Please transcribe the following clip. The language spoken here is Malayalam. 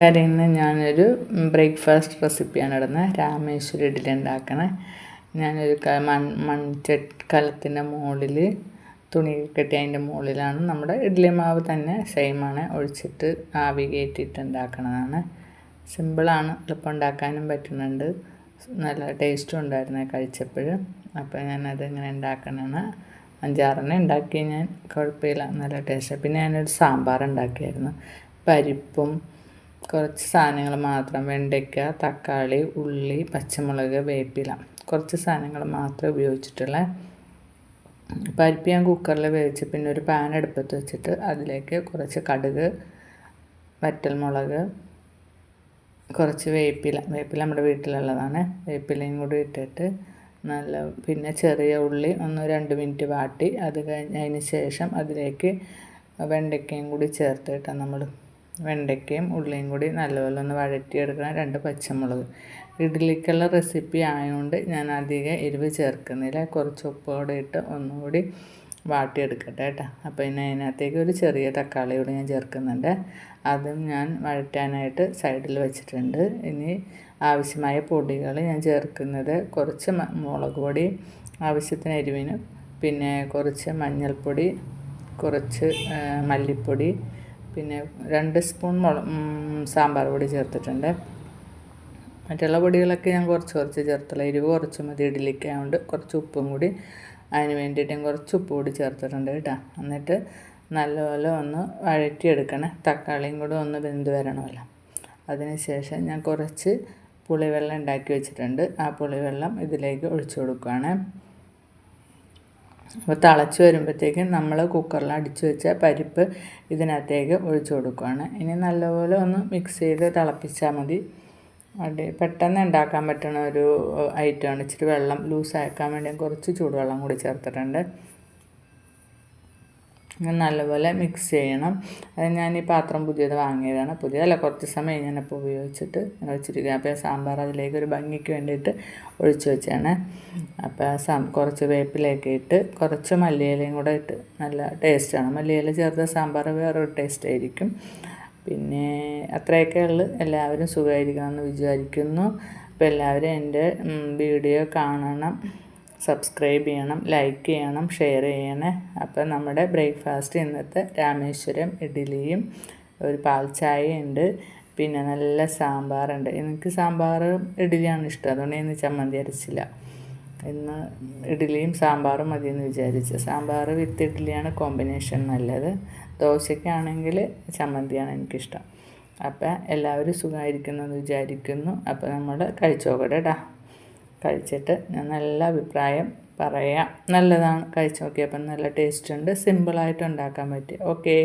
ഇന്ന് ഞാനൊരു ബ്രേക്ക്ഫാസ്റ്റ് റെസിപ്പിയാണ് ഇടുന്നത്. രാമേശ്വരം ഇഡ്ഡലി ഉണ്ടാക്കണേ. ഞാനൊരു കലത്തിൻ്റെ മുകളിൽ തുണി കെട്ടി അതിൻ്റെ മുകളിലാണ് നമ്മുടെ ഇഡ്ഡലി മാവ് തന്നെ സെയിമാണ് ഒഴിച്ചിട്ട് ആവി കയറ്റിയിട്ട് ഉണ്ടാക്കണതാണ്. സിമ്പിളാണ്, എളുപ്പം ഉണ്ടാക്കാനും പറ്റുന്നുണ്ട്. നല്ല ടേസ്റ്റും ഉണ്ടായിരുന്നു കഴിച്ചപ്പോൾ. അപ്പോൾ ഞാനത് ഇങ്ങനെ ഉണ്ടാക്കണതാണ്. 5-6 ഉണ്ടാക്കി ഞാൻ, കുഴപ്പമില്ല, നല്ല ടേസ്റ്റ്. പിന്നെ ഞാനൊരു സാമ്പാർ ഉണ്ടാക്കിയായിരുന്നു. പരിപ്പും കുറച്ച് സാധനങ്ങൾ മാത്രം, വെണ്ടയ്ക്ക, തക്കാളി, ഉള്ളി, പച്ചമുളക്, വേപ്പില, കുറച്ച് സാധനങ്ങൾ മാത്രമേ ഉപയോഗിച്ചിട്ടുള്ളൂ. പരിപ്പ് ഞാൻ കുക്കറിൽ വേവിച്ച് പിന്നെ ഒരു പാൻ അടുപ്പത്ത് വെച്ചിട്ട് അതിലേക്ക് കുറച്ച് കടുക്, വറ്റൽമുളക്, കുറച്ച് വേപ്പില നമ്മുടെ വീട്ടിലുള്ളതാണ്, വേപ്പിലയും കൂടി ഇട്ടിട്ട് പിന്നെ ചെറിയ ഉള്ളി 1-2 മിനിറ്റ് വാട്ടി അതിന് ശേഷം അതിലേക്ക് വെണ്ടയ്ക്കയും കൂടി ചേർത്തിട്ട് നമ്മൾ വെണ്ടയ്ക്കയും ഉള്ളിയും കൂടി നല്ലപോലെ ഒന്ന് വഴറ്റിയെടുക്കണം. 2 പച്ചമുളക്. ഇഡ്ഡലിക്കുള്ള റെസിപ്പി ആയതുകൊണ്ട് ഞാൻ അധികം എരിവ് ചേർക്കുന്നില്ല. കുറച്ച് ഉപ്പോടെ ഇട്ട് ഒന്നുകൂടി വാട്ടിയെടുക്കട്ടെ കേട്ടോ. അപ്പോൾ പിന്നെ അതിനകത്തേക്ക് ഒരു ചെറിയ തക്കാളി കൂടി ഞാൻ ചേർക്കുന്നുണ്ട്. അതും ഞാൻ വഴറ്റാനായിട്ട് സൈഡിൽ വെച്ചിട്ടുണ്ട്. ഇനി ആവശ്യമായ പൊടികൾ ഞാൻ ചേർക്കുന്നത് കുറച്ച് മുളക് പൊടി ആവശ്യത്തിന് എരിവിന്, പിന്നെ കുറച്ച് മഞ്ഞൾപ്പൊടി, കുറച്ച് മല്ലിപ്പൊടി, പിന്നെ 2 സ്പൂൺ സാമ്പാർ പൊടി ചേർത്തിട്ടുണ്ട്. മറ്റുള്ള പൊടികളൊക്കെ ഞാൻ കുറച്ച് ചേർത്തുള്ളൂ. എരിവ് കുറച്ച് മതി ഇഡ്ഡലിക്ക് ആയതുകൊണ്ട്. കുറച്ച് ഉപ്പും കൂടി അതിന് വേണ്ടിയിട്ട് ഞാൻ കുറച്ച് ഉപ്പ് കൂടി ചേർത്തിട്ടുണ്ട് കേട്ടോ. എന്നിട്ട് നല്ലപോലെ ഒന്ന് വഴറ്റിയെടുക്കണം. തക്കാളിയും കൂടി ഒന്ന് വെന്ത് വരണമല്ലോ. അതിന് ശേഷം ഞാൻ കുറച്ച് പുളിവെള്ളം ഉണ്ടാക്കി വെച്ചിട്ടുണ്ട്. ആ പുളിവെള്ളം ഇതിലേക്ക് ഒഴിച്ചു കൊടുക്കുകയാണ്. അപ്പോൾ തിളച്ച് വരുമ്പോഴത്തേക്കും നമ്മൾ കുക്കറിൽ അടിച്ചു വെച്ച പരിപ്പ് ഇതിനകത്തേക്ക് ഒഴിച്ചു കൊടുക്കുകയാണ്. ഇനി നല്ലപോലെ ഒന്ന് മിക്സ് ചെയ്ത് തിളപ്പിച്ചാൽ മതി. പെട്ടെന്ന് ഉണ്ടാക്കാൻ പറ്റുന്ന ഒരു ഐറ്റമാണ്. ഇച്ചിരി വെള്ളം ലൂസാക്കാൻ വേണ്ടി കുറച്ച് ചൂടുവെള്ളം കൂടി ചേർത്തിട്ടുണ്ട്. നല്ലപോലെ മിക്സ് ചെയ്യണം. അത് ഞാൻ ഈ പാത്രം പുതിയത് വാങ്ങിയതാണ്. പുതിയതല്ല, കുറച്ച് സമയം ഞാനപ്പോൾ ഉപയോഗിച്ചിട്ട് വെച്ചിരിക്കുക. അപ്പോൾ സാമ്പാർ അതിലേക്ക് ഒരു ഭംഗിക്ക് വേണ്ടിയിട്ട് ഒഴിച്ച് വെച്ചാണ്. അപ്പോൾ കുറച്ച് വേപ്പിലയൊക്കെ ഇട്ട് കുറച്ച് മല്ലിയിലയും കൂടെ ഇട്ട് നല്ല ടേസ്റ്റാണ്. മല്ലിയില ചേർത്ത സാമ്പാർ വേറൊരു ടേസ്റ്റ് ആയിരിക്കും. പിന്നെ അത്രയൊക്കെ ഉള്ളു. എല്ലാവരും സുഖമായിരിക്കണമെന്ന് വിചാരിക്കുന്നു. അപ്പോൾ എല്ലാവരും എൻ്റെ വീഡിയോ കാണണം, സബ്സ്ക്രൈബ് ചെയ്യണം, ലൈക്ക് ചെയ്യണം, ഷെയർ ചെയ്യണേ. അപ്പോൾ നമ്മുടെ ബ്രേക്ക്ഫാസ്റ്റ് ഇന്നത്തെ രാമേശ്വരം ഇഡ്ഡലിയും ഒരു പാൽ ചായയുണ്ട്, പിന്നെ നല്ല സാമ്പാറുണ്ട്. എനിക്ക് സാമ്പാർ ഇഡ്ഡലിയാണ് ഇഷ്ടം, അതുകൊണ്ട് ഇന്ന് ചമ്മന്തി അരച്ചില്ല. ഇന്ന് ഇഡ്ഡലിയും സാമ്പാറും മതിയെന്ന് വിചാരിച്ചു. സാമ്പാർ വിത്ത് ഇഡ്ഡലിയാണ് കോമ്പിനേഷൻ നല്ലത്. ദോശയ്ക്കാണെങ്കിൽ ചമ്മന്തിയാണ് എനിക്കിഷ്ടം. അപ്പോൾ എല്ലാവരും സുഖമായിരിക്കുമെന്ന് വിചാരിക്കുന്നു. അപ്പോൾ നമ്മൾ കഴിച്ചു നോക്കട്ടെ കേട്ടോ. കഴിച്ചിട്ട് ഞാൻ നല്ല അഭിപ്രായം പറയാം. നല്ലതാണ്, കഴിച്ച് നോക്കിയപ്പം നല്ല ടേസ്റ്റ് ഉണ്ട്. സിമ്പിളായിട്ട് ഉണ്ടാക്കാൻ പറ്റും. ഓക്കേ.